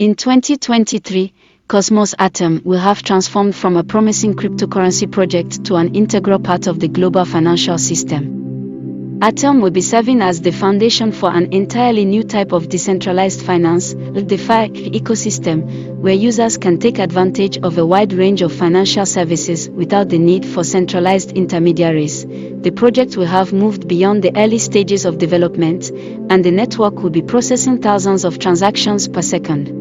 In 2023, Cosmos Atom will have transformed from a promising cryptocurrency project to an integral part of the global financial system. Atom will be serving as the foundation for an entirely new type of decentralized finance, the DeFi ecosystem, where users can take advantage of a wide range of financial services without the need for centralized intermediaries. The project will have moved beyond the early stages of development, and the network will be processing thousands of transactions per second,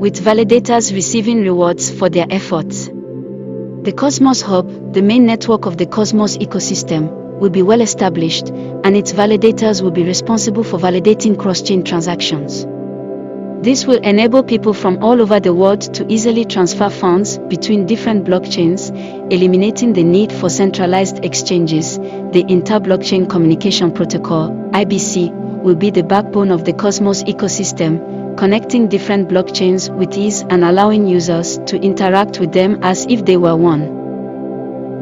with validators receiving rewards for their efforts. The Cosmos Hub, the main network of the Cosmos ecosystem, will be well established, and its validators will be responsible for validating cross-chain transactions. This will enable people from all over the world to easily transfer funds between different blockchains, eliminating the need for centralized exchanges. The Inter-Blockchain Communication Protocol, IBC, will be the backbone of the Cosmos ecosystem, connecting different blockchains with ease and allowing users to interact with them as if they were one.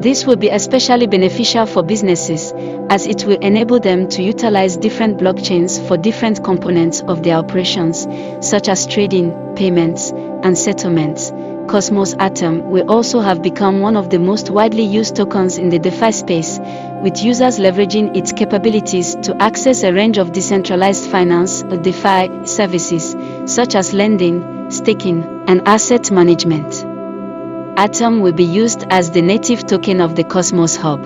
This will be especially beneficial for businesses, as it will enable them to utilize different blockchains for different components of their operations, such as trading, payments, and settlements. Cosmos Atom will also have become one of the most widely used tokens in the DeFi space, with users leveraging its capabilities to access a range of decentralized finance or DeFi services, such as lending, staking, and asset management. Atom will be used as the native token of the Cosmos Hub,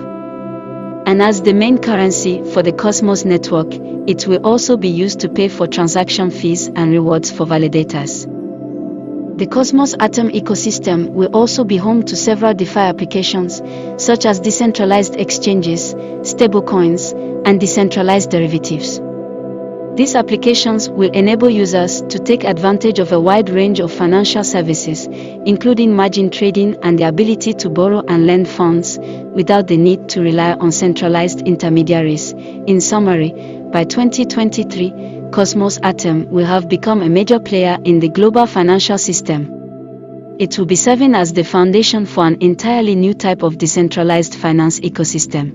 and as the main currency for the Cosmos network, it will also be used to pay for transaction fees and rewards for validators. The Cosmos Atom ecosystem will also be home to several DeFi applications, such as decentralized exchanges, stablecoins, and decentralized derivatives. These applications will enable users to take advantage of a wide range of financial services, including margin trading and the ability to borrow and lend funds, without the need to rely on centralized intermediaries. In summary, by 2023, Cosmos Atom will have become a major player in the global financial system. It will be serving as the foundation for an entirely new type of decentralized finance ecosystem,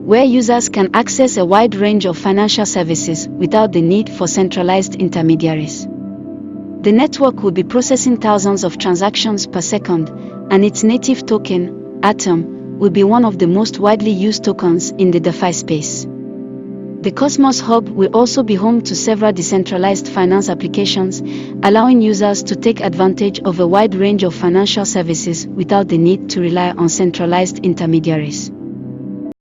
where users can access a wide range of financial services without the need for centralized intermediaries. The network will be processing thousands of transactions per second, and its native token, Atom, will be one of the most widely used tokens in the DeFi space. The Cosmos Hub will also be home to several decentralized finance applications, allowing users to take advantage of a wide range of financial services without the need to rely on centralized intermediaries.